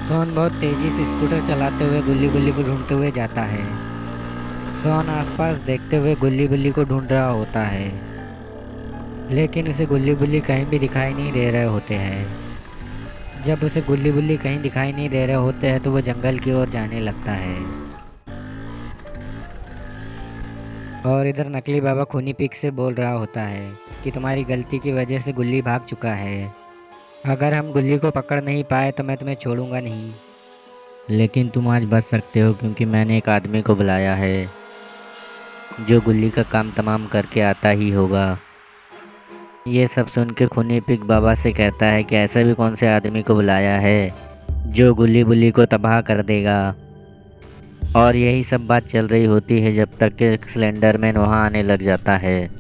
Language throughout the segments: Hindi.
सोहन बहुत तेजी से स्कूटर चलाते हुए गुल्ली गुल्ली को ढूंढते हुए जाता है। सोहन आसपास देखते हुए गुल्ली गुल्ली को ढूंढ रहा होता है, लेकिन उसे गुल्ली बुल्ली कहीं भी दिखाई नहीं दे रहे होते हैं। जब उसे गुल्ली बुल्ली कहीं दिखाई नहीं दे रहे होते हैं तो वो जंगल की ओर जाने लगता है। और इधर नकली बाबा खूनी पीक से बोल रहा होता है कि तुम्हारी गलती की वजह से गुल्ली भाग चुका है। अगर हम गुल्ली को पकड़ नहीं पाए तो मैं तुम्हें छोड़ूंगा नहीं। लेकिन तुम आज बच सकते हो क्योंकि मैंने एक आदमी को बुलाया है जो गुल्ली का काम तमाम करके आता ही होगा। ये सब सुन के खूनी पिग बाबा से कहता है कि ऐसा भी कौन से आदमी को बुलाया है जो गुल्ली बुल्ली को तबाह कर देगा। और यही सब बात चल रही होती है जब तक कि सिलेंडर मैन वहाँ आने लग जाता है।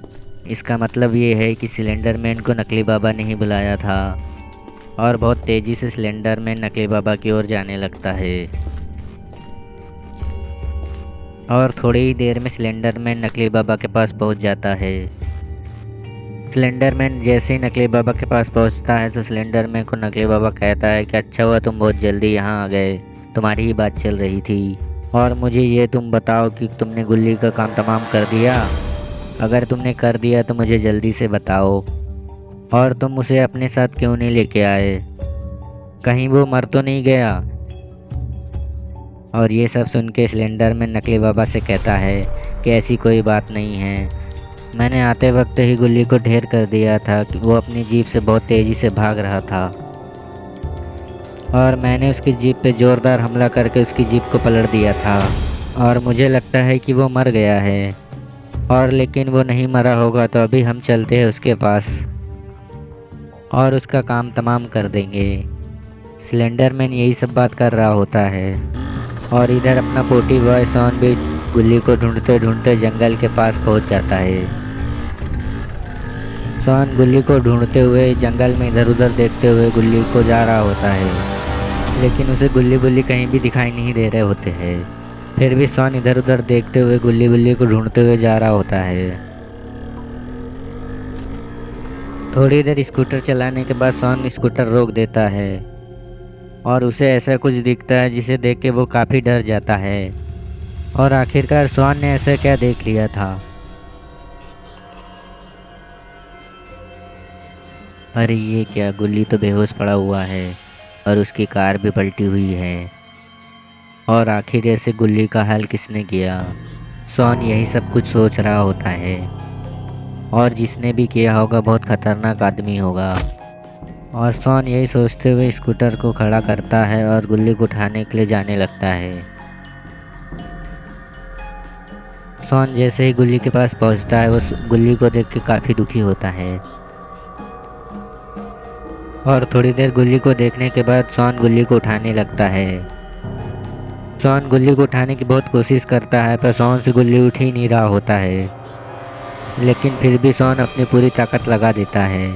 इसका मतलब ये है कि सिलेंडर मैन को नकली बाबा ने ही बुलाया था। और बहुत तेज़ी से सिलेंडर मैन नकली बाबा की ओर जाने लगता है। और थोड़ी ही देर में सिलेंडर मैन नकली बाबा के पास पहुंच जाता है। सिलेंडर मैन जैसे ही नकली बाबा के पास पहुंचता है तो सिलेंडर मैन को नकली बाबा कहता है कि अच्छा हुआ तुम बहुत जल्दी यहाँ आ गए, तुम्हारी ही बात चल रही थी। और मुझे ये तुम बताओ कि तुमने गुल्ली का काम तमाम कर दिया। अगर तुमने कर दिया तो मुझे जल्दी से बताओ। और तुम उसे अपने साथ क्यों नहीं लेके आए, कहीं वो मर तो नहीं गया। और ये सब सुन के सिलेंडर मैन नकली बाबा से कहता है कि ऐसी कोई बात नहीं है, मैंने आते वक्त ही गुल्ली को ढेर कर दिया था कि वो अपनी जीप से बहुत तेज़ी से भाग रहा था। और मैंने उसकी जीप पे ज़ोरदार हमला करके उसकी जीप को पलट दिया था। और मुझे लगता है कि वो मर गया है। और लेकिन वो नहीं मरा होगा तो अभी हम चलते हैं उसके पास और उसका काम तमाम कर देंगे। सिलेंडर मैन यही सब बात कर रहा होता है। और इधर अपना पोटी बॉय सॉन भी गुल्ली को ढूंढते ढूंढते जंगल के पास पहुंच जाता है। सॉन गुल्ली को ढूंढते हुए जंगल में इधर उधर देखते हुए गुल्ली को जा रहा होता है, लेकिन उसे गुल्ली बुल्ली कहीं भी दिखाई नहीं दे रहे होते हैं। फिर भी सॉन इधर उधर देखते हुए गुल्ली बुल्ली को ढूंढते हुए जा रहा होता है। थोड़ी देर स्कूटर चलाने के बाद सॉन स्कूटर रोक देता है और उसे ऐसा कुछ दिखता है जिसे देख के वो काफ़ी डर जाता है। और आखिरकार सॉन ने ऐसा क्या देख लिया था। अरे ये क्या, गुल्ली तो बेहोश पड़ा हुआ है और उसकी कार भी पलटी हुई है। और आखिर ऐसे गुल्ली का हल किसने किया। सॉन यही सब कुछ सोच रहा होता है। और जिसने भी किया होगा बहुत खतरनाक आदमी होगा। और सॉन यही सोचते हुए स्कूटर को खड़ा करता है और गुल्ली को उठाने के लिए जाने लगता है। सॉन जैसे ही गुल्ली के पास पहुंचता है वो गुल्ली को देख के काफ़ी दुखी होता है। और थोड़ी देर गुल्ली को देखने के बाद सॉन गुल्ली को उठाने लगता है। सॉन गुल्ली को उठाने की बहुत कोशिश करता है पर सॉन से गुल्ली उठ ही नहीं रहा होता है। लेकिन फिर भी सॉन अपनी पूरी ताकत लगा देता है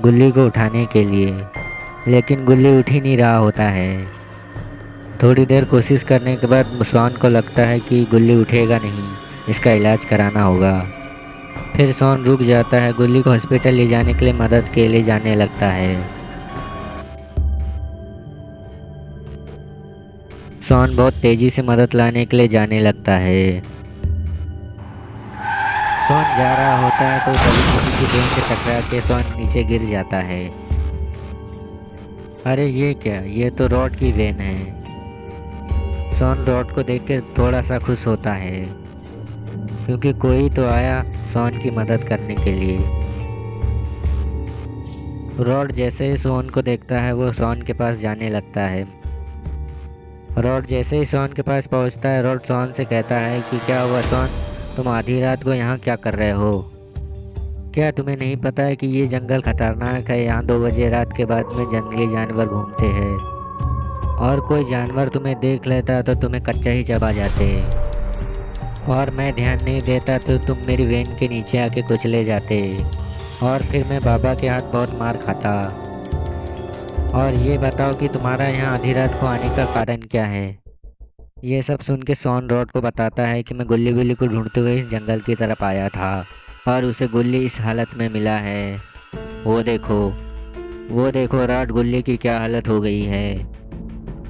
गुल्ली को उठाने के लिए, लेकिन गुल्ली उठ ही नहीं रहा होता है। थोड़ी देर कोशिश करने के बाद सॉन को लगता है कि गुल्ली उठेगा नहीं, इसका इलाज कराना होगा। फिर सॉन रुक जाता है, गुल्ली को हॉस्पिटल ले जाने के लिए मदद के लिए जाने लगता है। सॉन बहुत तेज़ी से मदद लाने के लिए जाने लगता है। सॉन जा रहा होता है तो तभी किसी की ट्रेन से टकरा के सॉन नीचे गिर जाता है। अरे ये क्या, ये तो रॉड की वेन है। सॉन रॉड को देख के थोड़ा सा खुश होता है क्योंकि कोई तो आया सॉन की मदद करने के लिए। रॉड जैसे ही सॉन को देखता है वो सॉन के पास जाने लगता है। रॉड जैसे ही सॉन के पास पहुंचता है रॉड सॉन से कहता है कि क्या हुआ सॉन, तुम आधी रात को यहाँ क्या कर रहे हो। क्या तुम्हें नहीं पता है कि ये जंगल खतरनाक है, यहाँ 2 बजे रात के बाद में जंगली जानवर घूमते हैं और कोई जानवर तुम्हें देख लेता तो तुम्हें कच्चा ही चबा जाते। और मैं ध्यान नहीं देता तो तुम मेरी वैन के नीचे आके कुचले जाते और फिर मैं बाबा के हाथ बहुत मार खाता। और ये बताओ कि तुम्हारा यहाँ आधी रात को आने का कारण क्या है। ये सब सुन के सॉन रॉड को बताता है कि मैं गुल्ली गुल्ली को ढूंढते हुए इस जंगल की तरफ आया था और उसे गुल्ली इस हालत में मिला है। वो देखो, वो देखो रॉड, गुल्ली की क्या हालत हो गई है।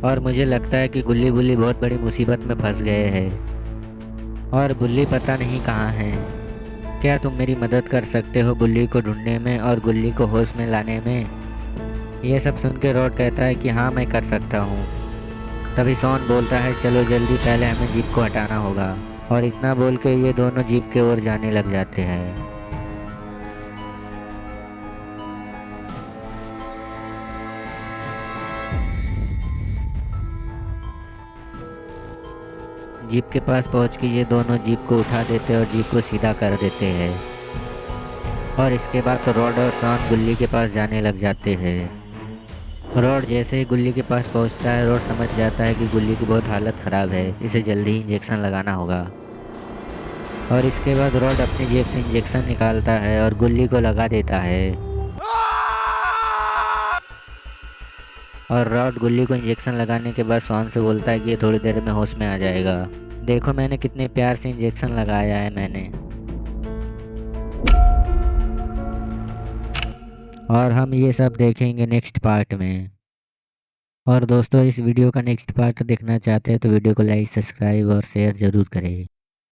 और मुझे लगता है कि गुल्ली बुल्ली बहुत बड़ी मुसीबत में फंस गए हैं और बुल्ली पता नहीं कहाँ है। क्या तुम मेरी मदद कर सकते हो बुल्ली को ढूंढने में और गुल्ली को होश में लाने में? ये सब सुन के रॉड कहता है कि हाँ मैं कर सकता हूँ। तभी शॉन बोलता है चलो जल्दी, पहले हमें जीप को हटाना होगा। और इतना बोल के ये दोनों जीप की ओर जाने लग जाते हैं। जीप के पास पहुंच के ये दोनों जीप को उठा देते हैं और जीप को सीधा कर देते हैं। और इसके बाद तो रॉड और शॉन गुल्ली के पास जाने लग जाते हैं। रॉड जैसे ही गुल्ली के पास पहुंचता है, रॉड समझ जाता है कि गुल्ली की बहुत हालत ख़राब है, इसे जल्दी ही इंजेक्शन लगाना होगा। और इसके बाद रॉड अपनी जेब से इंजेक्शन निकालता है और गुल्ली को लगा देता है। और रॉड गुल्ली को इंजेक्शन लगाने के बाद शॉन से बोलता है कि ये थोड़ी देर में होश में आ जाएगा। देखो मैंने कितने प्यार से इंजेक्शन लगाया है मैंने। और हम ये सब देखेंगे नेक्स्ट पार्ट में। और दोस्तों इस वीडियो का नेक्स्ट पार्ट देखना चाहते हैं तो वीडियो को लाइक, सब्सक्राइब और शेयर ज़रूर करें।